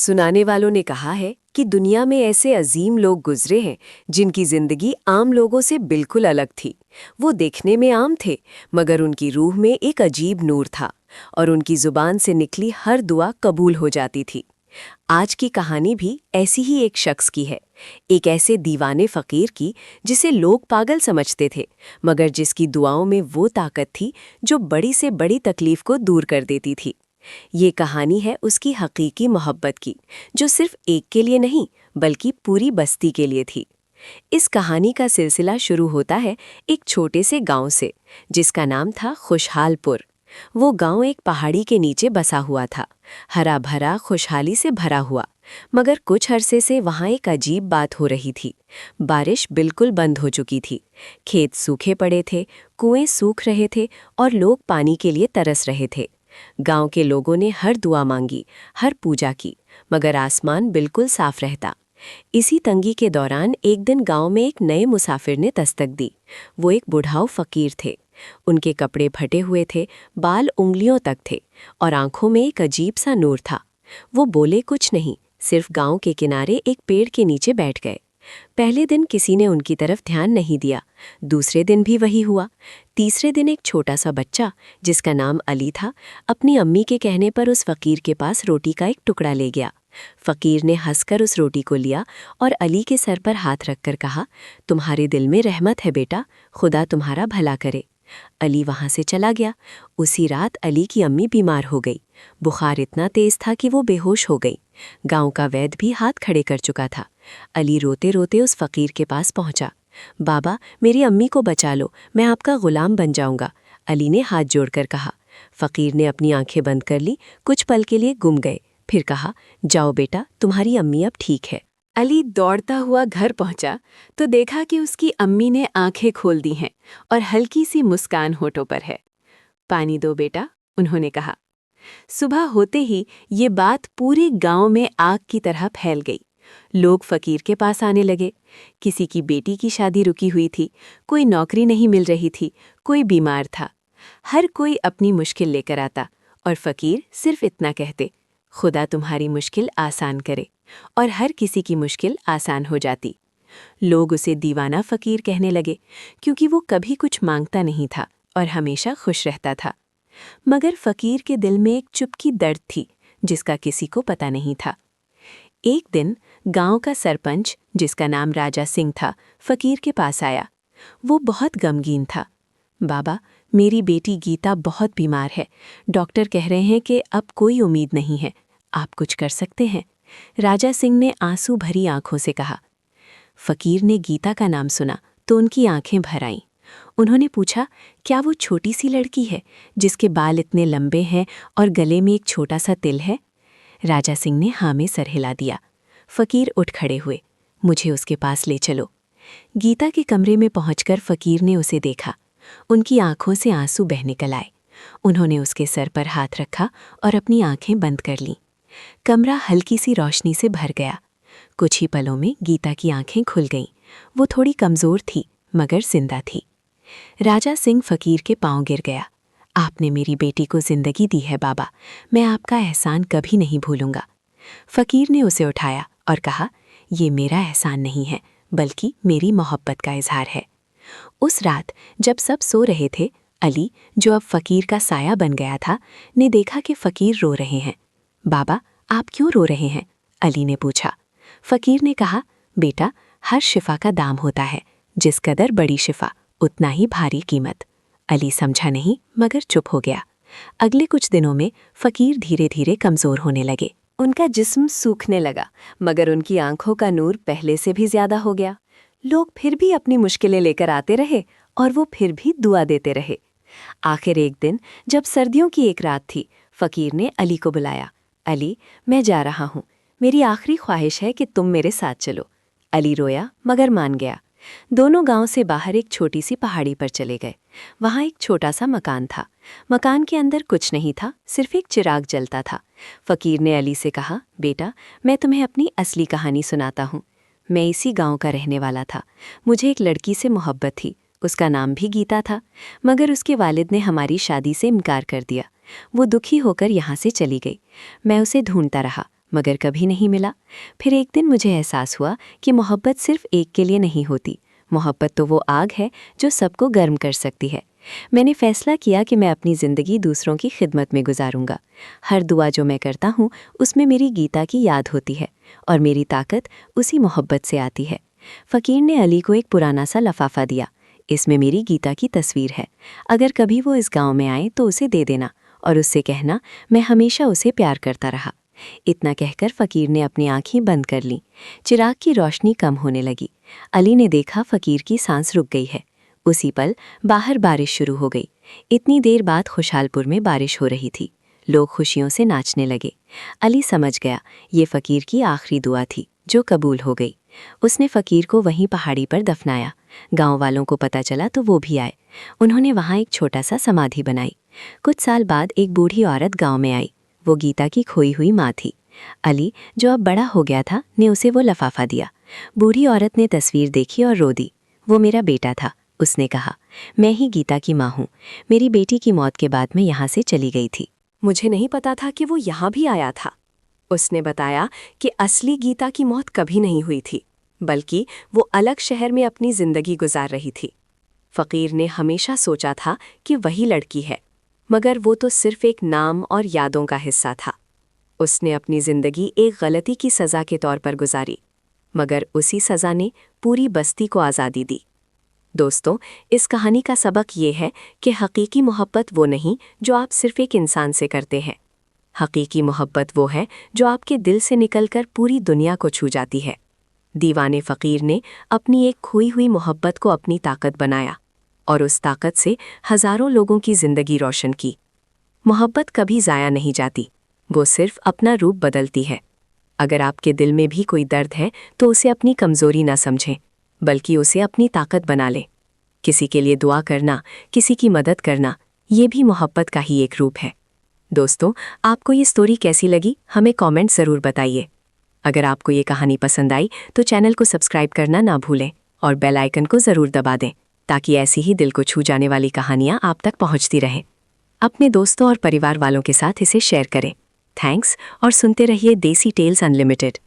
सुनाने वालों ने कहा है कि दुनिया में ऐसे अजीम लोग गुजरे हैं जिनकी जिंदगी आम लोगों से बिल्कुल अलग थी। वो देखने में आम थे, मगर उनकी रूह में एक अजीब नूर था और उनकी जुबान से निकली हर दुआ कबूल हो जाती थी। आज की कहानी भी ऐसी ही एक शख्स की है, एक ऐसे दीवाने फकीर की जिसे लोग पागल समझते थे, मगर जिसकी दुआओं में वो ताकत थी जो बड़ी से बड़ी तकलीफ को दूर कर देती थी। ये कहानी है उसकी हकीकी मोहब्बत की, जो सिर्फ एक के लिए नहीं बल्कि पूरी बस्ती के लिए थी। इस कहानी का सिलसिला शुरू होता है एक छोटे से गांव से, जिसका नाम था खुशहालपुर। वो गांव एक पहाड़ी के नीचे बसा हुआ था, हरा भरा, खुशहाली से भरा हुआ। मगर कुछ अरसे से वहाँ एक अजीब बात हो रही थी। बारिश बिल्कुल बंद हो चुकी थी, खेत सूखे पड़े थे, कुएं सूख रहे थे और लोग पानी के लिए तरस रहे थे। गांव के लोगों ने हर दुआ मांगी, हर पूजा की, मगर आसमान बिल्कुल साफ रहता। इसी तंगी के दौरान एक दिन गांव में एक नए मुसाफिर ने दस्तक दी। वो एक बुढ़ाऊ फकीर थे। उनके कपड़े फटे हुए थे, बाल उंगलियों तक थे और आंखों में एक अजीब सा नूर था। वो बोले कुछ नहीं, सिर्फ गांव के किनारे एक पेड़ के नीचे बैठ गए। पहले दिन किसी ने उनकी तरफ ध्यान नहीं दिया, दूसरे दिन भी वही हुआ। तीसरे दिन एक छोटा सा बच्चा, जिसका नाम अली था, अपनी अम्मी के कहने पर उस फकीर के पास रोटी का एक टुकड़ा ले गया। फकीर ने हंसकर उस रोटी को लिया और अली के सर पर हाथ रखकर कहा, तुम्हारे दिल में रहमत है बेटा, खुदा तुम्हारा भला करे। अली वहां से चला गया। उसी रात अली की अम्मी बीमार हो गई। बुखार इतना तेज था कि वो बेहोश हो गई। गांव का वैद्य भी हाथ खड़े कर चुका था। अली रोते रोते उस फकीर के पास पहुंचा। बाबा, मेरी अम्मी को बचा लो, मैं आपका गुलाम बन जाऊंगा, अली ने हाथ जोड़कर कहा। फकीर ने अपनी आंखें बंद कर ली, कुछ पल के लिए गुम गए, फिर कहा, जाओ बेटा, तुम्हारी अम्मी अब ठीक है। अली दौड़ता हुआ घर पहुंचा तो देखा कि उसकी अम्मी ने आंखें खोल दी हैं और हल्की सी मुस्कान होठों पर है। पानी दो बेटा, उन्होंने कहा। सुबह होते ही ये बात पूरे गांव में आग की तरह फैल गई। लोग फकीर के पास आने लगे। किसी की बेटी की शादी रुकी हुई थी, कोई नौकरी नहीं मिल रही थी, कोई बीमार था। हर कोई अपनी मुश्किल लेकर आता और फकीर सिर्फ इतना कहते, खुदा तुम्हारी मुश्किल आसान करे, और हर किसी की मुश्किल आसान हो जाती। लोग उसे दीवाना फकीर कहने लगे, क्योंकि वो कभी कुछ मांगता नहीं था और हमेशा खुश रहता था। मगर फकीर के दिल में एक चुपकी दर्द थी, जिसका किसी को पता नहीं था। एक दिन गांव का सरपंच, जिसका नाम राजा सिंह था, फकीर के पास आया। वो बहुत गमगीन था। बाबा, मेरी बेटी गीता बहुत बीमार है, डॉक्टर कह रहे हैं कि अब कोई उम्मीद नहीं है, आप कुछ कर सकते हैं? राजा सिंह ने आंसू भरी आंखों से कहा। फकीर ने गीता का नाम सुना तो उनकी आंखें भर आईं। उन्होंने पूछा, क्या वो छोटी सी लड़की है जिसके बाल इतने लंबे हैं और गले में एक छोटा सा तिल है? राजा सिंह ने हाँ में सर हिला दिया। फकीर उठ खड़े हुए, मुझे उसके पास ले चलो। गीता के कमरे में पहुंचकर फकीर ने उसे देखा। उनकी आंखों से आंसू बह निकल आए। उन्होंने उसके सर पर हाथ रखा और अपनी आंखें बंद कर लीं। कमरा हल्की सी रोशनी से भर गया। कुछ ही पलों में गीता की आंखें खुल गईं। वो थोड़ी कमज़ोर थी, मगर जिंदा थी। राजा सिंह फकीर के पांव गिर गया। आपने मेरी बेटी को जिंदगी दी है बाबा, मैं आपका एहसान कभी नहीं भूलूंगा। फकीर ने उसे उठाया और कहा, ये मेरा एहसान नहीं है, बल्कि मेरी मोहब्बत का इजहार है। उस रात जब सब सो रहे थे, अली, जो अब फकीर का साया बन गया था, ने देखा कि फकीर रो रहे हैं। बाबा, आप क्यों रो रहे हैं? अली ने पूछा। फकीर ने कहा, बेटा, हर शिफा का दाम होता है, जिस कदर बड़ी शिफा उतना ही भारी कीमत। अली समझा नहीं, मगर चुप हो गया। अगले कुछ दिनों में फकीर धीरे धीरे कमज़ोर होने लगे। उनका जिस्म सूखने लगा, मगर उनकी आंखों का नूर पहले से भी ज्यादा हो गया। लोग फिर भी अपनी मुश्किलें लेकर आते रहे और वो फिर भी दुआ देते रहे। आखिर एक दिन जब सर्दियों की एक रात थी, फकीर ने अली को बुलाया। अली, मैं जा रहा हूँ, मेरी आखिरी ख्वाहिश है कि तुम मेरे साथ चलो। अली रोया मगर मान गया। दोनों गांव से बाहर एक छोटी सी पहाड़ी पर चले गए। वहाँ एक छोटा सा मकान था। मकान के अंदर कुछ नहीं था, सिर्फ एक चिराग जलता था। फकीर ने अली से कहा, बेटा, मैं तुम्हें अपनी असली कहानी सुनाता हूँ। मैं इसी गांव का रहने वाला था। मुझे एक लड़की से मोहब्बत थी, उसका नाम भी गीता था, मगर उसके वालिद ने हमारी शादी से इनकार कर दिया। वो दुखी होकर यहाँ से चली गई। मैं उसे ढूंढता रहा, मगर कभी नहीं मिला। फिर एक दिन मुझे एहसास हुआ कि मोहब्बत सिर्फ एक के लिए नहीं होती। मोहब्बत तो वो आग है जो सबको गर्म कर सकती है। मैंने फैसला किया कि मैं अपनी ज़िंदगी दूसरों की खिदमत में गुजारूंगा। हर दुआ जो मैं करता हूँ उसमें मेरी गीता की याद होती है और मेरी ताकत उसी मोहब्बत से आती है। फ़कीर ने अली को एक पुराना सा लफाफा दिया। इसमें मेरी गीता की तस्वीर है। अगर कभी वो इस गांव में आए तो उसे दे देना और उससे कहना मैं हमेशा उसे प्यार करता रहा। इतना कहकर फ़कीर ने अपनी आंखें बंद कर लीं। चिराग की रोशनी कम होने लगी। अली ने देखा फ़कीर की सांस रुक गई है। उसी पल बाहर बारिश शुरू हो गई। इतनी देर बाद खुशहालपुर में बारिश हो रही थी। लोग खुशियों से नाचने लगे। अली समझ गया ये फ़कीर की आखिरी दुआ थी जो कबूल हो गई। उसने फ़कीर को वहीं पहाड़ी पर दफनाया। गांव वालों को पता चला तो वो भी आए। उन्होंने वहाँ एक छोटा सा समाधि बनाई। कुछ साल बाद एक बूढ़ी औरत गांव में आई। वो गीता की खोई हुई माँ थी। अली, जो अब बड़ा हो गया था, ने उसे वो लफाफा दिया। बूढ़ी औरत ने तस्वीर देखी और रो दी। वो मेरा बेटा था, उसने कहा। मैं ही गीता की माँ हूँ। मेरी बेटी की मौत के बाद मैं यहाँ से चली गई थी। मुझे नहीं पता था कि वो यहाँ भी आया था। उसने बताया कि असली गीता की मौत कभी नहीं हुई थी, बल्कि वो अलग शहर में अपनी जिंदगी गुजार रही थी। फ़कीर ने हमेशा सोचा था कि वही लड़की है, मगर वो तो सिर्फ एक नाम और यादों का हिस्सा था। उसने अपनी जिंदगी एक गलती की सज़ा के तौर पर गुजारी, मगर उसी सज़ा ने पूरी बस्ती को आज़ादी दी। दोस्तों, इस कहानी का सबक ये है कि हकीकी मोहब्बत वो नहीं जो आप सिर्फ एक इंसान से करते हैं। हकीकी मोहब्बत वो है जो आपके दिल से निकलकर पूरी दुनिया को छू जाती है। दीवाने फ़कीर ने अपनी एक खोई हुई मोहब्बत को अपनी ताकत बनाया और उस ताकत से हज़ारों लोगों की ज़िंदगी रोशन की। मोहब्बत कभी ज़ाया नहीं जाती, वो सिर्फ अपना रूप बदलती है। अगर आपके दिल में भी कोई दर्द है तो उसे अपनी कमज़ोरी ना समझें, बल्कि उसे अपनी ताकत बना लें। किसी के लिए दुआ करना, किसी की मदद करना, ये भी मोहब्बत का ही एक रूप है। दोस्तों, आपको ये स्टोरी कैसी लगी हमें कमेंट ज़रूर बताइए। अगर आपको ये कहानी पसंद आई तो चैनल को सब्सक्राइब करना ना भूलें और बेल आइकन को ज़रूर दबा दें, ताकि ऐसी ही दिल को छू जाने वाली कहानियाँ आप तक पहुँचती रहें। अपने दोस्तों और परिवार वालों के साथ इसे शेयर करें। थैंक्स और सुनते रहिए देसी टेल्स अनलिमिटेड।